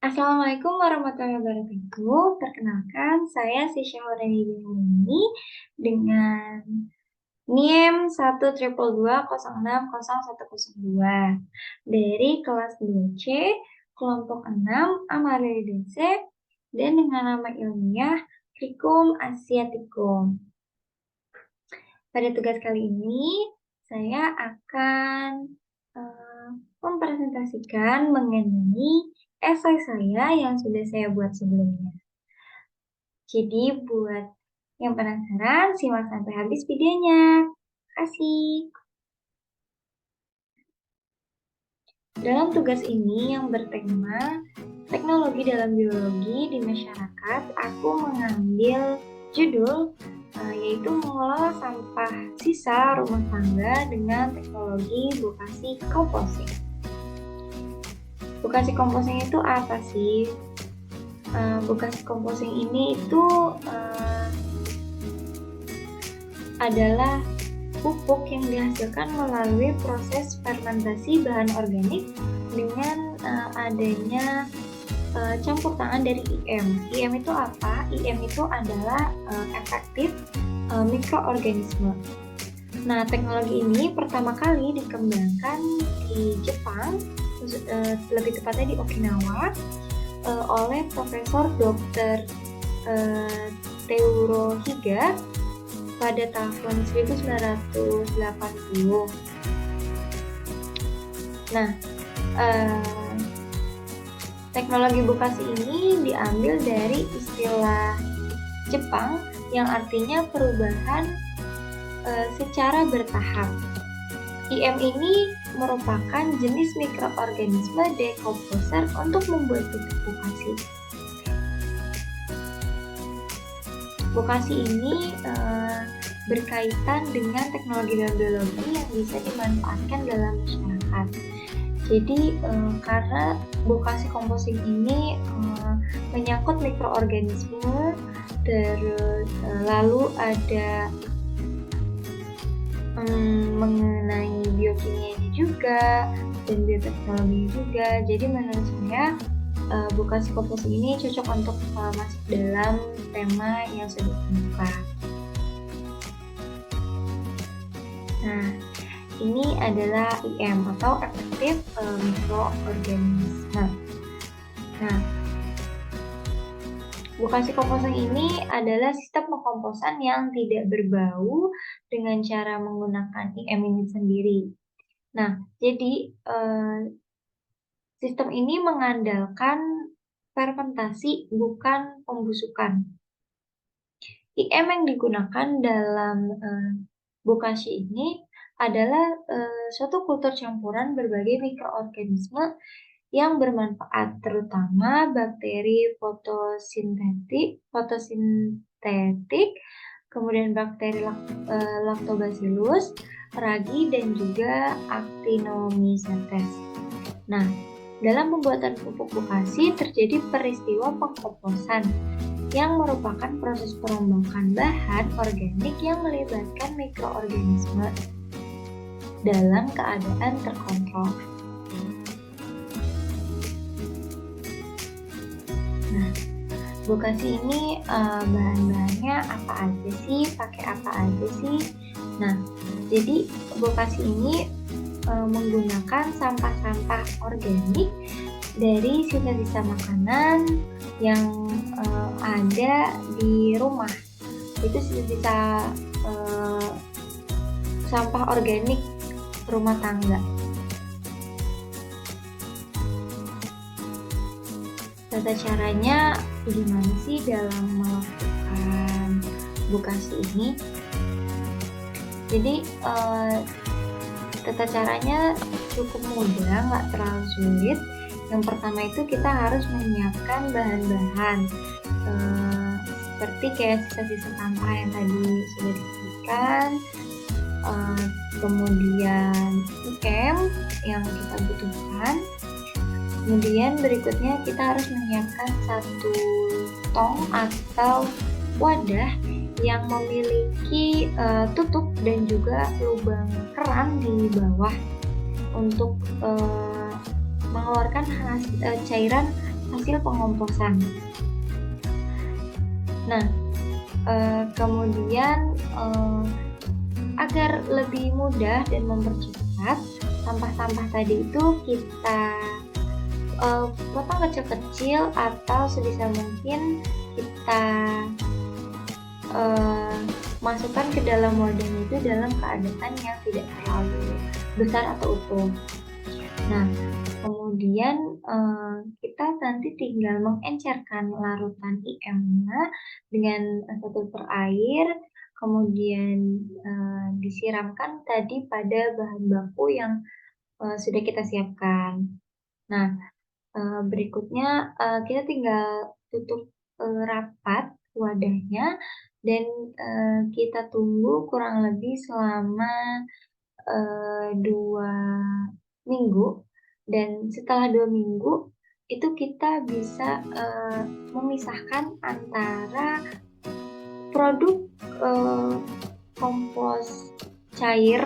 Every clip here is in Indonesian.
Assalamualaikum warahmatullahi wabarakatuh. Perkenalkan, saya Sisha Horeni ini dengan NIM 12220600102 dari kelas 2C, kelompok 6, Amaryllidaceae, dan dengan nama ilmiah Trichum asiaticum. Pada tugas kali ini, saya akan mempresentasikan mengenai esai saya yang sudah saya buat sebelumnya. Jadi buat yang penasaran, simak sampai habis videonya. Terima kasih. Dalam tugas ini yang bertema teknologi dalam biologi di masyarakat, aku mengambil judul yaitu mengelola sampah sisa rumah tangga dengan teknologi bokasi composting. Bokasi composting itu apa sih? Bokasi composting ini itu adalah pupuk yang dihasilkan melalui proses fermentasi bahan organik dengan adanya campur tangan dari IM. IM itu apa? IM itu adalah efektif mikroorganisme. Nah, teknologi ini pertama kali dikembangkan di Jepang, lebih tepatnya di Okinawa, oleh Profesor Dr. Teuro Higa pada tahun 1980. Nah, teknologi bokasi ini diambil dari istilah Jepang yang artinya perubahan secara bertahap. IM ini merupakan jenis mikroorganisme decomposer untuk membuat pupuk bokasi. Bokasi ini berkaitan dengan teknologi dan biologi yang bisa dimanfaatkan dalam masyarakat. Jadi karena bokasi composting ini menyangkut mikroorganisme, terus lalu ada mengenai biokimianya juga dan bioteknologi juga. Jadi menurut saya bokasi composting ini cocok untuk masuk dalam tema yang sudah dibuka. Nah, ini adalah IM atau efektif mikroorganisme. Nah, bokasi composting ini adalah sistem pengkomposan yang tidak berbau dengan cara menggunakan IM ini sendiri. Nah, jadi sistem ini mengandalkan fermentasi bukan pembusukan. IM yang digunakan dalam bokasi ini adalah suatu kultur campuran berbagai mikroorganisme yang bermanfaat, terutama bakteri fotosintetik, kemudian bakteri lactobacillus, ragi, dan juga actinomycetes. Nah, dalam pembuatan pupuk bokasi terjadi peristiwa pengkomposan yang merupakan proses perombakan bahan organik yang melibatkan mikroorganisme dalam keadaan terkontrol. Nah, bokasi ini bahan-bahannya apa aja sih? Pakai apa aja sih? Nah, jadi bokasi ini menggunakan sampah-sampah organik dari sisa-sisa makanan yang ada di rumah. Itu sisa-sisa sampah organik rumah tangga. Tata caranya gimana sih dalam melakukan bokasi ini? Jadi tata caranya cukup mudah, nggak terlalu sulit. Yang pertama itu kita harus menyiapkan bahan-bahan seperti kayak sisa-sisa sampah yang tadi sudah disebutkan, kemudian IM yang kita butuhkan. Kemudian berikutnya kita harus menyiapkan satu tong atau wadah yang memiliki tutup dan juga lubang keran di bawah. untuk mengeluarkan cairan hasil pengomposan. Nah, kemudian agar lebih mudah dan mempercepat, sampah-sampah tadi itu kita potong kecil-kecil atau sebisa mungkin kita masukkan ke dalam wadah itu dalam keadaan yang tidak terlalu besar atau utuh. Nah, kemudian kita nanti tinggal mengencerkan larutan IM-nya dengan 1 liter air, kemudian disiramkan tadi pada bahan baku yang sudah kita siapkan. Nah, berikutnya kita tinggal tutup rapat wadahnya dan kita tunggu kurang lebih selama 2 minggu, dan setelah 2 minggu itu kita bisa memisahkan antara produk kompos cair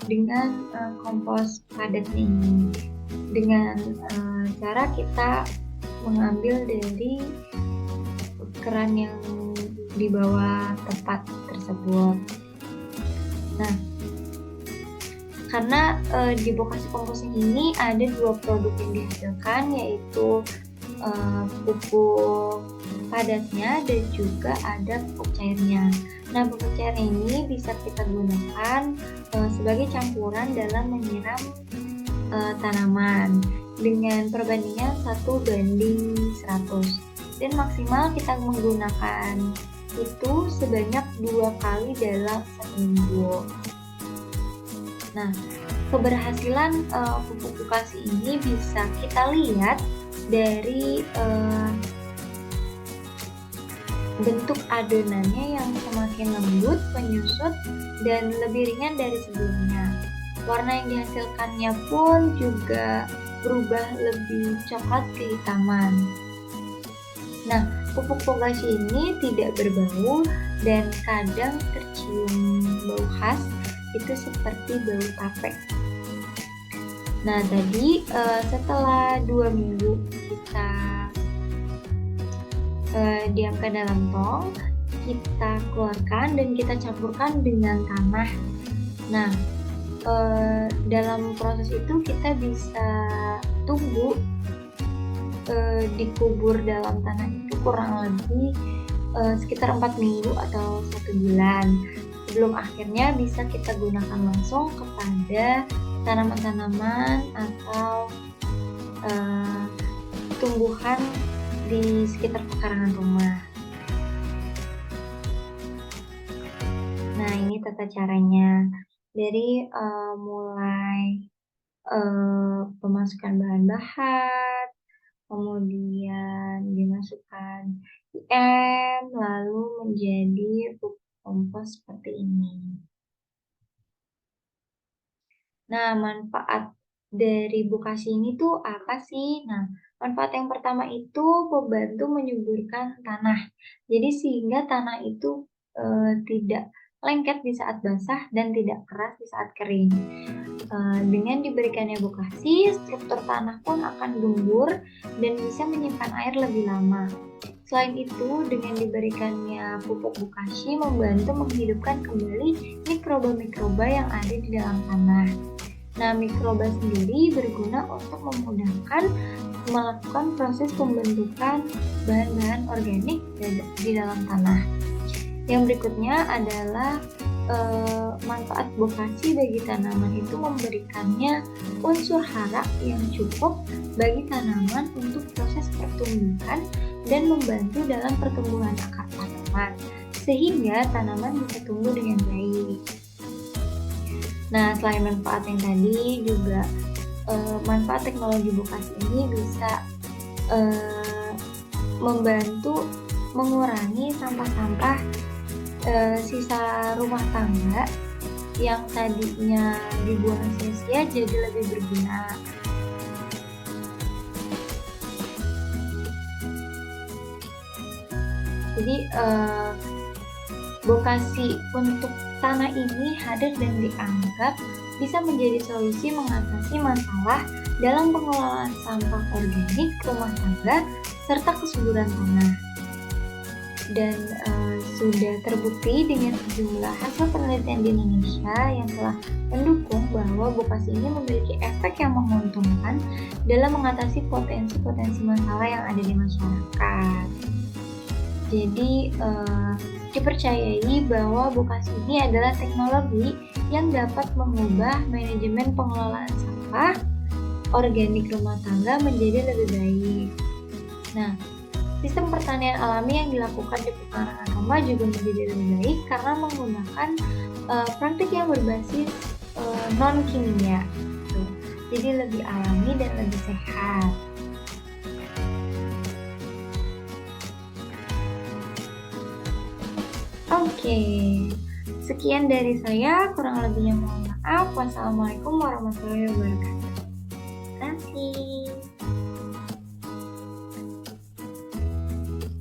dengan kompos padat ini, dengan cara kita mengambil dari keran yang di bawah tempat tersebut. Nah, karena di Bokasi Composting ini ada 2 produk yang dihasilkan, yaitu pupuk padatnya dan juga ada pupuk cairnya. Nah, pupuk cair ini bisa kita gunakan sebagai campuran dalam menyiram tanaman dengan perbandingan 1:100, dan maksimal kita menggunakan itu sebanyak 2 kali dalam seminggu. Nah, keberhasilan pupuk Bokasi ini bisa kita lihat dari bentuk adonannya yang semakin lembut, menyusut, dan lebih ringan dari sebelumnya. Warna yang dihasilkannya pun juga berubah lebih coklat kehitaman. Nah, pupuk Bokasi ini tidak berbau dan kadang tercium bau khas, itu seperti bau tape. Nah, tadi setelah 2 minggu kita diamkan dalam tong, kita keluarkan dan kita campurkan dengan tanah. Nah, dalam proses itu kita bisa tunggu dikubur dalam tanah itu kurang lebih sekitar 4 minggu atau 1 bulan. Sebelum akhirnya bisa kita gunakan langsung kepada tanaman-tanaman atau tumbuhan di sekitar pekarangan rumah. Nah, ini tata caranya. Dari mulai pemasukan bahan-bahan, kemudian dimasukkan IM, lalu menjadi pupuk kompos seperti ini. Nah, manfaat dari Bokasi ini tuh apa sih? Nah, manfaat yang pertama itu membantu menyuburkan tanah. Jadi sehingga tanah itu tidak lengket di saat basah dan tidak keras di saat kering. Dengan diberikannya Bokasi, struktur tanah pun akan gembur dan bisa menyimpan air lebih lama. Selain itu, dengan diberikannya pupuk Bokasi membantu menghidupkan kembali mikroba-mikroba yang ada di dalam tanah. Nah, mikroba sendiri berguna untuk memudahkan melakukan proses pembentukan bahan-bahan organik di dalam tanah. Yang berikutnya adalah manfaat Bokasi bagi tanaman itu memberikannya unsur hara yang cukup bagi tanaman untuk proses pertumbuhan dan membantu dalam pertumbuhan akar tanaman, sehingga tanaman bisa tumbuh dengan baik. Nah, selain manfaat yang tadi, juga manfaat teknologi Bokasi ini bisa membantu mengurangi sampah-sampah sisa rumah tangga yang tadinya dibuang sia-sia jadi lebih berguna. Jadi Bokasi untuk tanah ini hadir dan dianggap bisa menjadi solusi mengatasi masalah dalam pengelolaan sampah organik rumah tangga serta kesuburan tanah. Dan sudah terbukti dengan sejumlah hasil penelitian di Indonesia yang telah mendukung bahwa Bokasi ini memiliki efek yang menguntungkan dalam mengatasi potensi-potensi masalah yang ada di masyarakat. Jadi dipercayai bahwa Bokasi ini adalah teknologi yang dapat mengubah manajemen pengelolaan sampah organik rumah tangga menjadi lebih baik. Nah, sistem pertanian alami yang dilakukan di pekarangan rumah juga menjadi lebih baik karena menggunakan praktik yang berbasis non-kimia. Gitu. Jadi lebih alami dan lebih sehat. Oke, sekian dari saya. Kurang lebihnya mohon maaf. Wassalamualaikum warahmatullahi wabarakatuh. Terima kasih.